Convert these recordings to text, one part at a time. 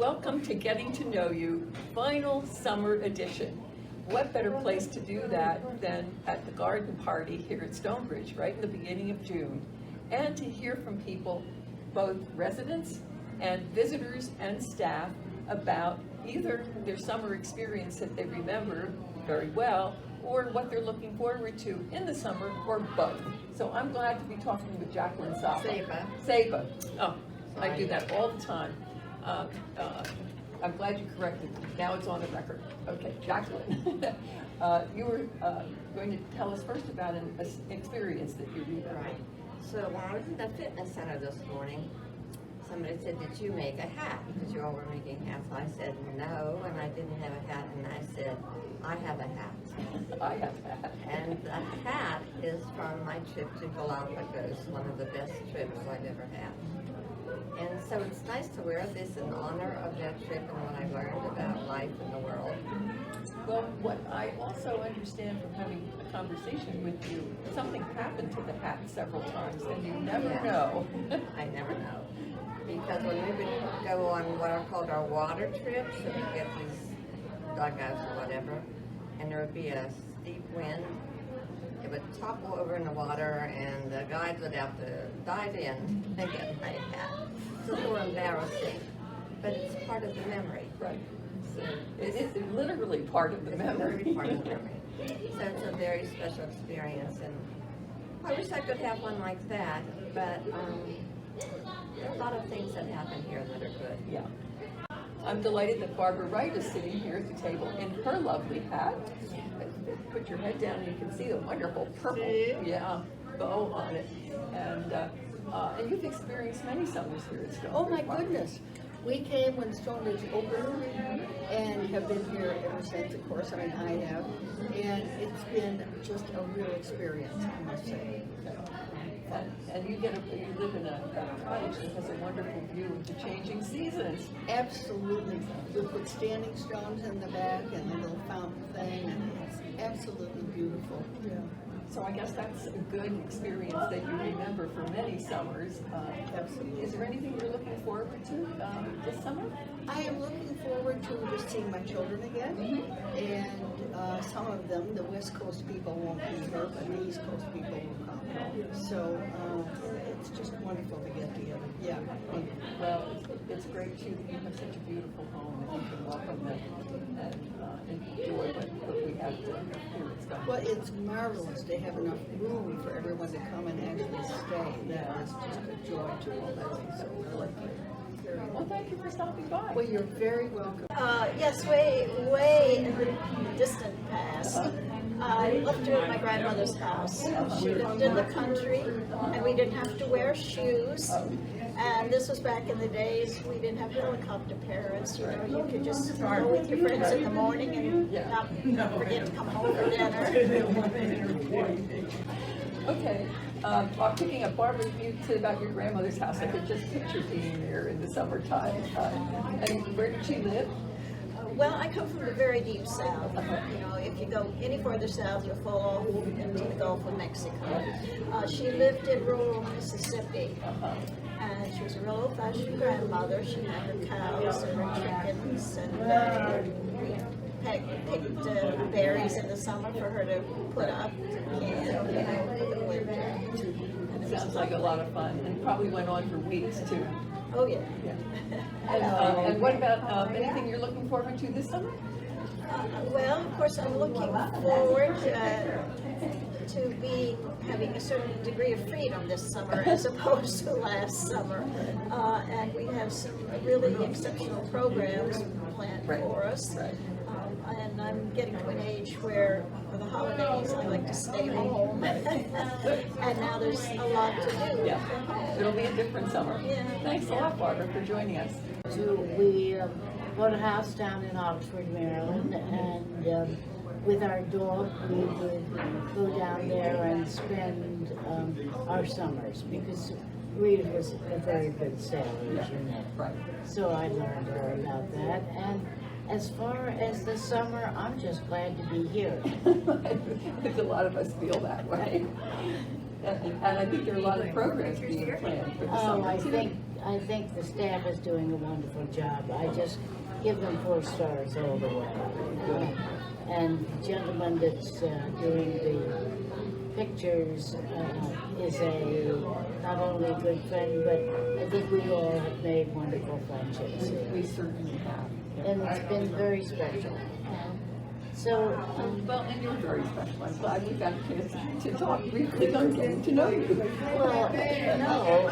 Welcome to Getting to Know You, final summer edition. What better place to do that than at the garden party here at Stonebridge, right in the beginning of June, and to hear from people, both residents and visitors and staff, about either their summer experience that they remember very well, or what they're looking forward to in the summer, or both. So I'm glad to be talking with Jacqueline Saba. Oh, I do that all the time. I'm glad you corrected me. Now it's on the record. Okay, Jacqueline. You were going to tell us first about an experience that you remember. Right. So when I was in the fitness center this morning, somebody said, "Did you make a hat?" Because you all were making hats. I said, "No," and I didn't have a hat. And I said, "I have a hat." I have a hat. And the hat is from my trip to Galapagos, one of the best trips I've ever had. And so it's nice to wear this in honor of that trip and what I learned about life in the world. Well, what I also understand from having a conversation with you, something happened to the hat several times, and you never know. I never know. Because when we would go on what are called our water trips, and we get these dugouts or whatever, and there would be a steep wind, it would topple over in the water, and the guides would have to dive in and get my hat. It's a little embarrassing, but it's part of the memory. Right. So it is literally part of the memory. It's part of the memory. So it's a very special experience, and I wish I could have one like that, but there are a lot of things that happen here that are good. Yeah. I'm delighted that Barbara Wright is sitting here at the table in her lovely hat. Put your head down and you can see the wonderful purple bow on it. And you've experienced many summers here at Stonebridge. Oh my goodness. We came when Stonebridge opened and have been here ever since, of course, I have. And it's been just a real experience, I must say. And you live in a cottage that has a wonderful view of the changing seasons. Absolutely. We put standing stones in the back and a little fountain thing, and it's absolutely beautiful. Yeah. So I guess that's a good experience that you remember for many summers. Absolutely. Is there anything you're looking forward to this summer? I am looking forward to just seeing my children again, and some of them, the West Coast people won't be here, but the East Coast people will come. So it's just wonderful to get together. Yeah. Well, it's great too that you have such a beautiful home and you can welcome them and enjoy what we have to here at Stonebridge. Well, it's marvelous to have enough room for everyone to come and actually stay. That is just a joy to all that. So we're lucky. Well, thank you for stopping by. Well, you're very welcome. Yes, way in the distant past. I lived at my grandmother's house. She lived in the country, and we didn't have to wear shoes. And this was back in the days we didn't have helicopter parents. You know, you could just go with your friends in the morning and not forget to come home for dinner. Okay, I'm picking up Barbara, you said about your grandmother's house. I could just picture being there in the summertime. And where did she live? Well, I come from the very deep south. You know, if you go any further south, you'll fall into the Gulf of Mexico. She lived in rural Mississippi, and she was a real old-fashioned grandmother. She had her cows and her chickens, and picked berries in the summer for her to put up and for the winter. Sounds like a lot of fun, and probably went on for weeks too. Oh yeah. And what about anything you're looking forward to this summer? Well, of course, I'm looking forward to be having a certain degree of freedom this summer as opposed to last summer. And we have some really exceptional programs planned for us. And I'm getting to an age where for the holidays I like to stay home. And now there's a lot to do. Yeah, it'll be a different summer. Yeah. Thanks a lot, Barbara, for joining us. We bought a house down in Oxford, Maryland, and with our dog we would go down there and spend our summers because Rita was a very good sailor, as you know. Right. So I learned her about that. And as far as the summer, I'm just glad to be here. I think a lot of us feel that way. And I think there are a lot of programs being planned for the summer I too. think I think the staff is doing a wonderful job. I just give them 4 stars all the way. And the gentleman that's doing the pictures is not only a good friend, but I think we all have made wonderful friendships. We certainly have. And it's been very special. So, Well, and you're very special. I'm glad we got a chance to talk briefly on getting to know you. well, no,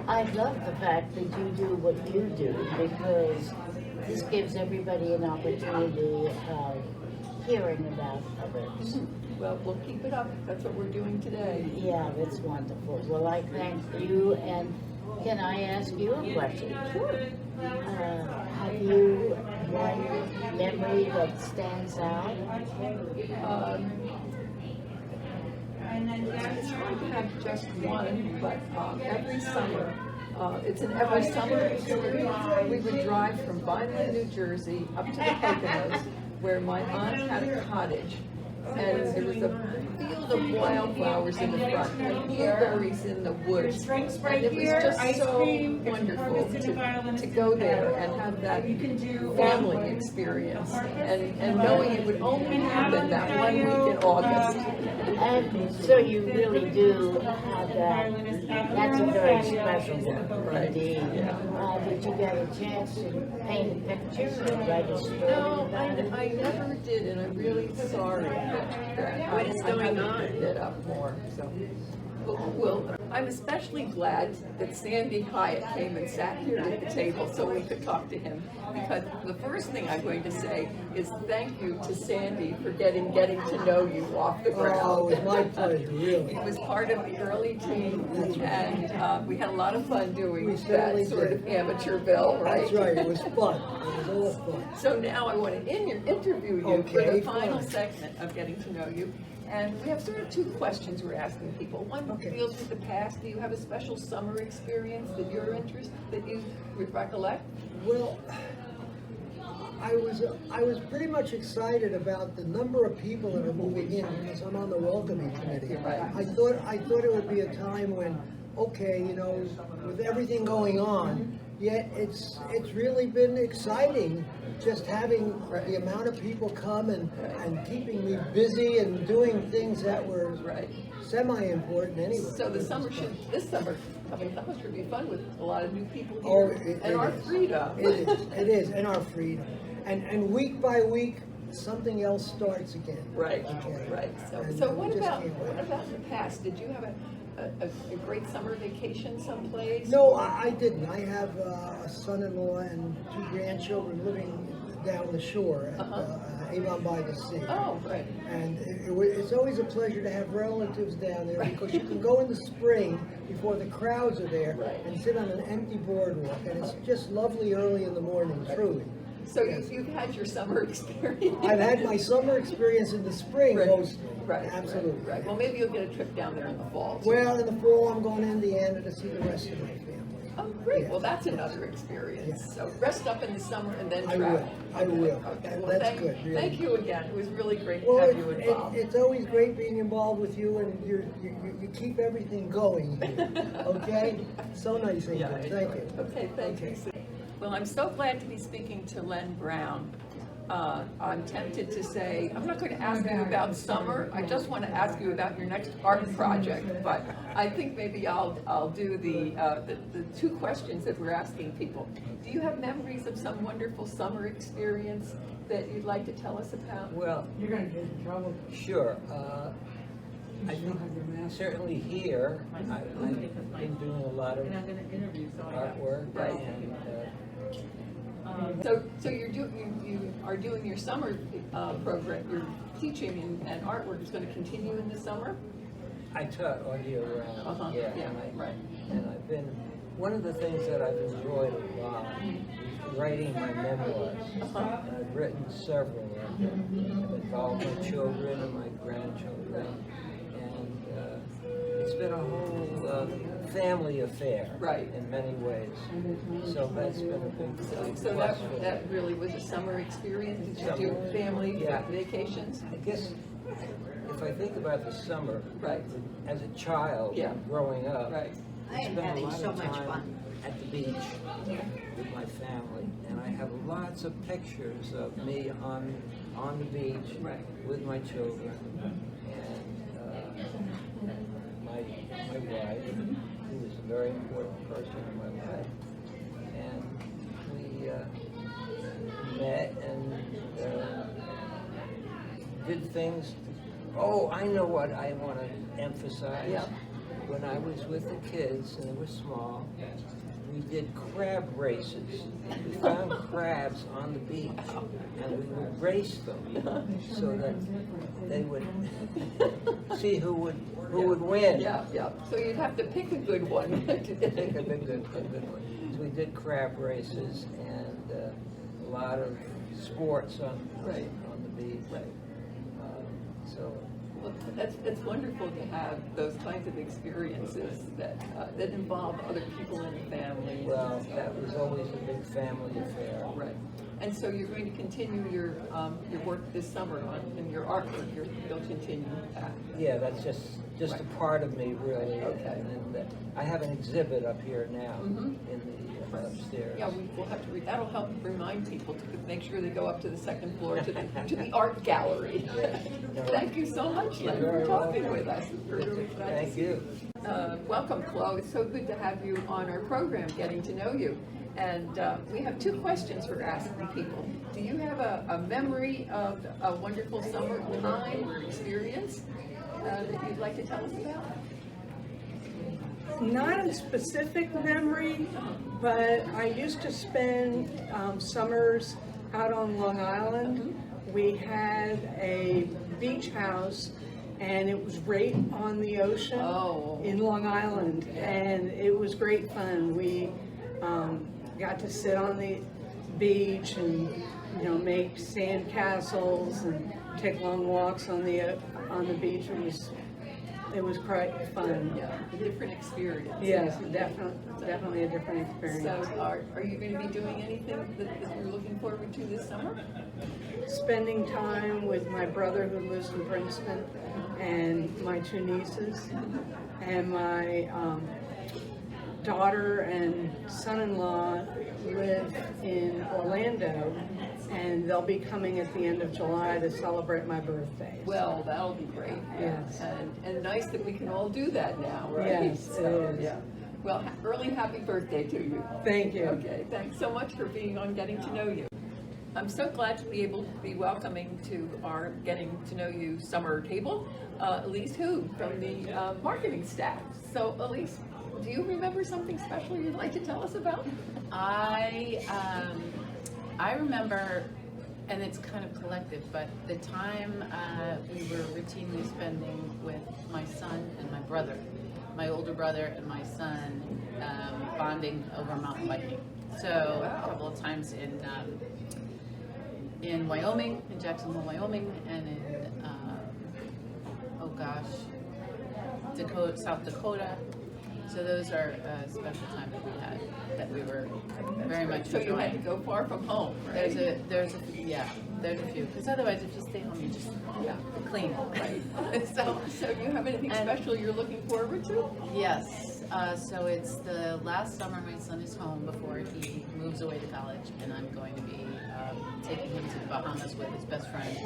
I love the fact that you do what you do, because this gives everybody an opportunity of hearing about others. Well, we'll keep it up. That's what we're doing today. Yeah, that's wonderful. Well, I thank you, and can I ask you a question? Sure. Have you one memory that stands out? It's hard to have just one, but every summer, it's an every summer experience. We would drive from Vineland, New Jersey, up to the Poconos, where my aunt had a cottage. And there was a field of wildflowers in the front, and blueberries in the woods. And it was just so wonderful to go there and have that family experience, and knowing it would only happen that 1 week in August. And so you really do have that. That's a very special one, Right. indeed. Did you get a chance to paint a picture or write a story No, about it? I never did, and I'm really sorry that What is going on? I haven't it up more, so. Well, I'm especially glad that Sandy Hyatt came and sat here at the table so we could talk to him, because the first thing I'm going to say is thank you to Sandy for getting to know you off the ground. Oh, it was my pleasure, really. He was part of the early team, and we had a lot of fun doing We that certainly sort did. of amateurville, right? That's right, it was fun. It was all fun. So now I want to interview you for Okay, the final fine. segment of getting to know you. And we have sort of 2 questions we're asking people. One Okay. deals with the past. Do you have a special summer experience that you're interested, that you recollect? Well, I was pretty much excited about the number of people that are moving in, because I'm on the welcoming committee. Right. I thought it would be a time when, okay, you know, with everything going on, yet it's really been exciting just having the amount of people come and keeping me busy and doing things that were Right. semi-important anyway. So this summer coming summer should be fun with a lot of new people Oh, here. And our is. freedom. It is, and our freedom. And week by week, something else starts again. Right, Okay. right. And So we what just about can't wait. the past? Did you have a great summer vacation someplace? No, I didn't. I have a son-in-law and 2 grandchildren living down the shore at Avon by the Sea. Oh, right. And it's always a pleasure to have relatives down there, because you can go in the spring before the crowds are there Right. and sit on an empty boardwalk, and it's just lovely early in the morning, truly. So Yes. you've had your summer experience. I've had my summer experience in the spring Right, mostly. Right, Absolutely. Right. Well, maybe you'll get a trip down there in the fall. too. Well, in the fall, I'm going to Indiana to see the rest of my family. Oh, great. Yeah. Well, that's another experience. Yeah. So rest up in the summer and then I travel. will. I will. Okay. Well, That's thank, good, really. Thank you again. It was really great Well, to have you involved. it's always great being involved with you, and you keep everything going here, okay? So nice of you. Yeah, I Thank enjoyed you. it. Okay, thank you. Well, I'm so glad to be speaking to Len Brown. I'm tempted to say, I'm not going to ask you about summer, I just want to ask you about your next art project, but I think maybe I'll do the 2 questions that we're asking people. Do you have memories of some wonderful summer experience that you'd like to tell us about? Well, You're gonna get in trouble. sure. I think certainly here, I've been doing a lot of And I'm gonna interview, so I have. artwork, Right. and So you are doing your summer program, your teaching and artwork is going to continue in the summer? I taught all year round. Yeah, and right. And I've been, one of the things that I've enjoyed a lot is writing my memoirs. And I've written several of them. I've involved my children and my grandchildren, and it's been a whole family affair. Right. In many ways. So that's been a big So plus for me. that really was a summer experience? Did you do Summer. family Yeah. vacations? I guess if I think about the summer, Right. as a child Yeah. growing up, Right. I am spent a having lot so of much time fun. at the beach with my family, and I have lots of pictures of me on the beach with my children and my wife, who is a very important person in my life, and we met and did things. Oh, I know what I want to emphasize. Yeah. When I was with the kids, and they were small, we did crab races. We found crabs on the beach, and we would race them so that they would see who would win. Yeah, yeah. So you'd have to pick a good one. Pick a good one. So we did crab races and a lot of sports on the beach. So. Well, that's wonderful to have those kinds of experiences that involve other people in the family. Well, that was always a big family affair. Right. And so you're going to continue your work this summer in your artwork. You'll continue that. Yeah, that's just a part of me, really. Okay. And I have an exhibit up here now in the upstairs. Yeah, we'll have to that'll help remind people to make sure they go up to the second floor to the art gallery. Yeah. Thank you so much, Len, for talking with us. Thank you. Welcome, Chloe. It's so good to have you on our program, Getting to Know You. And we have 2 questions we're asking people. Do you have a memory of a wonderful summer time or experience that you'd like to tell us about? Not a specific memory, but I used to spend summers out on Long Island. We had a beach house, and it was right on the ocean in Long Island, and it was great fun. We got to sit on the beach and make sand castles and take long walks on the beach. It was quite fun. Yeah, a different experience. Yes, definitely a different experience. So are you going to be doing anything that you're looking forward to this summer? Spending time with my brother who lives in Princeton and my 2 nieces and my daughter and son-in-law live in Orlando, and they'll be coming at the end of July to celebrate my birthday. Well, that'll be great. Yes. And nice that we can all do that now, right? Yes, it is. Yeah. Well, early happy birthday to you. Thank you. Okay, thanks so much for being on Getting to Know You. I'm so glad to be able to be welcoming to our Getting to Know You summer table, Elise Hu from the marketing staff. So Elise, do you remember something special you'd like to tell us about? I remember, and it's kind of collective, but the time we were routinely spending with my son and my brother, my older brother and my son, bonding over mountain biking. So a couple of times in Wyoming, in Jacksonville, Wyoming, and in South Dakota. So those are special times that we had that we were very much So you had to enjoying. go far from home, right? There's a few, because otherwise if you stay home you just clean. Right. So So do you have anything special you're looking forward to? yes, so it's the last summer my son is home before he moves away to college, and I'm going to be taking him to the Bahamas with his best friend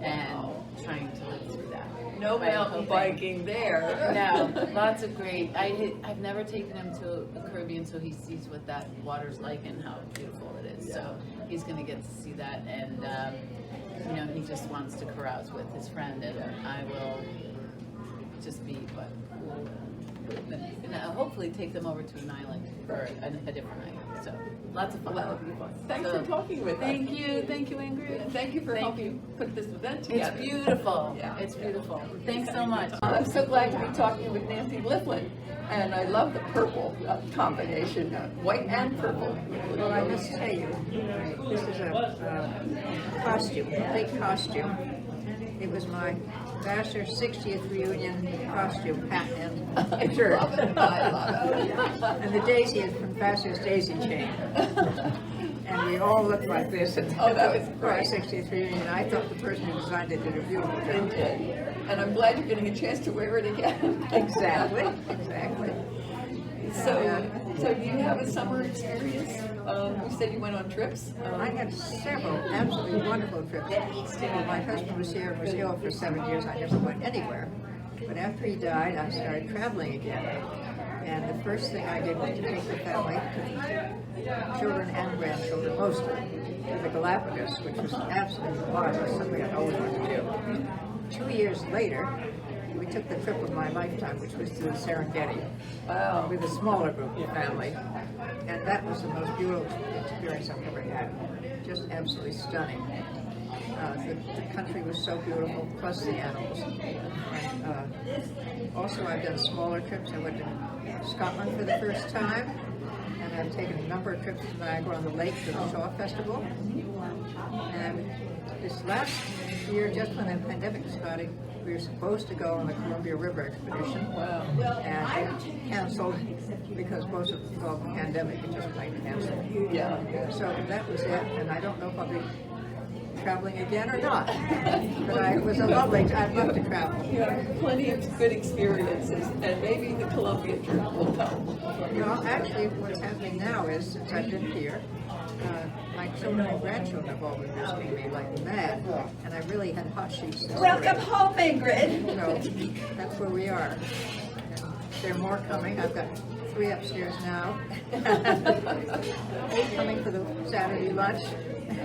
and trying to live through that. No By mountain hoping- biking there. No, lots of great. I've never taken him to the Caribbean, so he sees what that water's like and how beautiful it is. So he's going to get to see that, and he just wants to carouse with his friend, and I will just be cool. And hopefully take them over to an island or a different island. So lots of fun. That'll be fun. Thanks So, for talking with us. Thank you, Ingrid. And thank you for helping put this event together. It's beautiful. Yeah. It's beautiful. Thanks so much. I'm so glad to be talking with Nancy Liflin, and I love the purple combination, white and purple. Well, I must tell you, this is a costume, a big costume. It was my bachelor's 60th reunion costume, hat and shirt. I love it. I love it. And the daisy is from Bachelor's daisy chain. And we all look like this. And Oh, that was for our great. 60th reunion. I thought the person who designed it did a beautiful job. And I'm glad you're getting a chance to wear it again. Exactly, exactly. So do you have a summer experience? You said you went on trips? I had several absolutely wonderful trips. My husband was here and was ill for 7 years. I never went anywhere. But after he died, I started traveling again. And the first thing I did was to take the family, children and grandchildren mostly, to the Galapagos, which was absolutely marvelous, something I always wanted to do. 2 years later, we took the trip of my lifetime, which was to the Serengeti, with a smaller group of family. And that was the most beautiful experience I've ever had. Just absolutely stunning. The country was so beautiful, plus the animals. And also I've done smaller trips. I went to Scotland for the first time, and I've taken a number of trips to Niagara-on-the-Lake to the Shaw Festival. And this last year, just when the pandemic started, we were supposed to go on the Columbia River expedition, and it canceled because most of the pandemic, it just plain canceled. Yeah. So that was it, and I don't know if I'll be traveling again or not. But it was a lovely time. I'd love to travel. You have plenty of good experiences, and maybe the Columbia trip will come. Well, actually, what's happening now is, since I've been here, my children and grandchildren have all been visiting me like mad, and I really had hot sheets. Welcome home, Ingrid. So that's where we are. There are more coming. I've got 3 upstairs now. 8 coming for the Saturday lunch.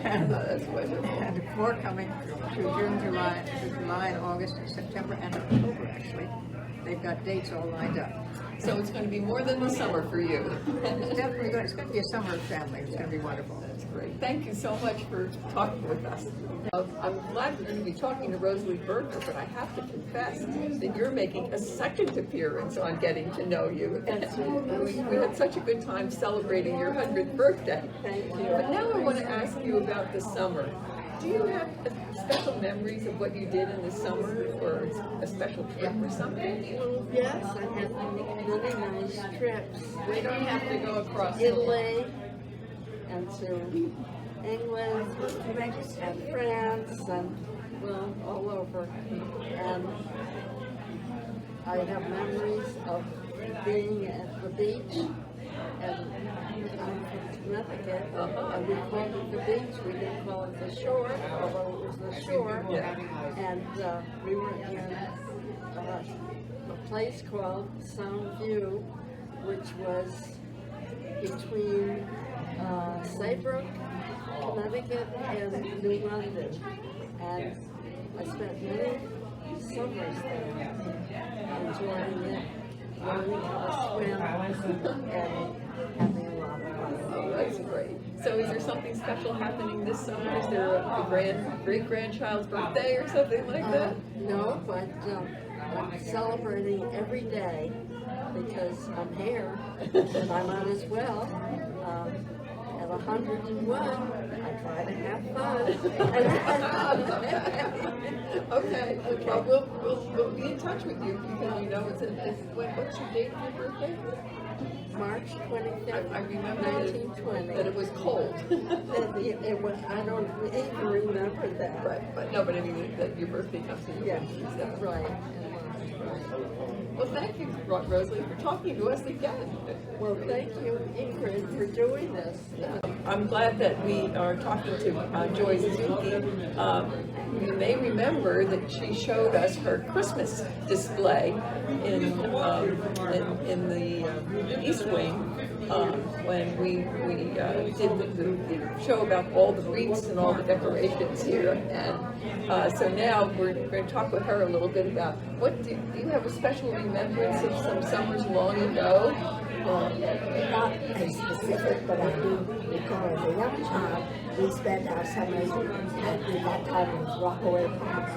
That's wonderful. And 4 coming through June, July, and August, and September, and October, actually. They've got dates all lined up. So it's going to be more than the summer for you. It's definitely going to be a summer family. It's going to be wonderful. That's great. Thank you so much for talking with us. I'm glad we're going to be talking to Rosalie Berger, but I have to confess that you're making a second appearance on Getting to Know You. We had such a good time celebrating your 100th birthday. Thank you. But now I want to ask you about the summer. Do you have special memories of what you did in the summer, or a special trip or something? Well, yes, I had many nice trips. We don't have to go across Italy and to England and France and, well, all over. And I have memories of being at the beach, and I'm from Connecticut, and we called it the beach, we didn't call it the shore, although it was the shore. And we were in a place called Sound View, which was between Saybrook, Connecticut, and New London. And I spent many summers there, enjoying it, learning how to swim, and having a lot of fun. Oh, that's great. So is there something special happening this summer? Is there a great-grandchild's birthday or something like that? No, but I'm celebrating every day because I'm here and I might as well. At 101, I try to have fun. Okay. Well, we'll be in touch with you because you know what's your date of your birthday? March 25th, I remember 1920. that it was cold. It was, I don't even remember that. Right, but I mean that your birthday comes in. Yeah, So. right. Well, thank you, Rosalie, for talking to us again. Well, thank you, Ingrid, for doing this. I'm glad that we are talking to Joy Suzuki. You may remember that she showed us her Christmas display in the East Wing when we did the show about all the wreaths and all the decorations here. And so now we're going to talk with her a little bit about do you have a special remembrance of some summers long ago? Not a specific, but I do recall as a young child, we spent our summers at that time it was Rockaway Park.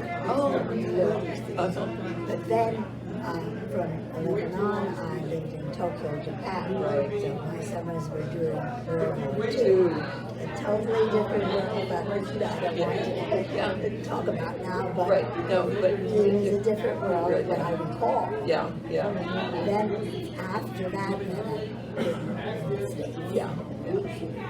But then, from 11 on, I lived in Tokyo, Japan. So my summers were during World War II. A totally different world, but I don't want to talk about now. But it was a different world, what I recall. Yeah. Then after that,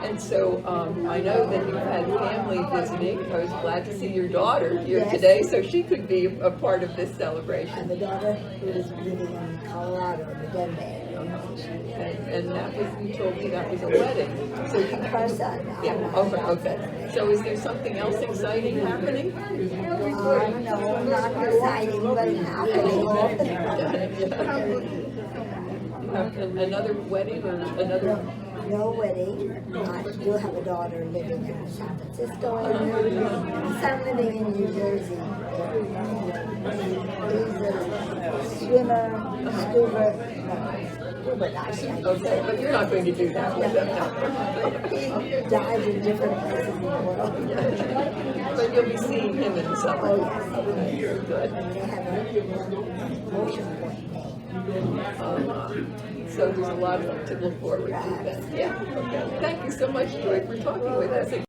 And so I know that you've had family visiting. I was glad to see your daughter here today, so she could be a part of this celebration. And the daughter who is living in Colorado, the Denver area. And that was, you told me that was a wedding. So you, Her son. yeah, okay. So is there something else exciting happening? No, not exciting, but happening. Another wedding or another? No wedding. I do have a daughter living in San Francisco, and son living in New Jersey. He's a swimmer, scuba diving. Okay, but you're not going to do that with them, no. He dives in different places in the world. But you'll be seeing him in the summer. Oh, yes. Good. They have a motion point day. So there's a lot to look forward to then. Yeah, okay. Thank you so much, Joy, for talking with us.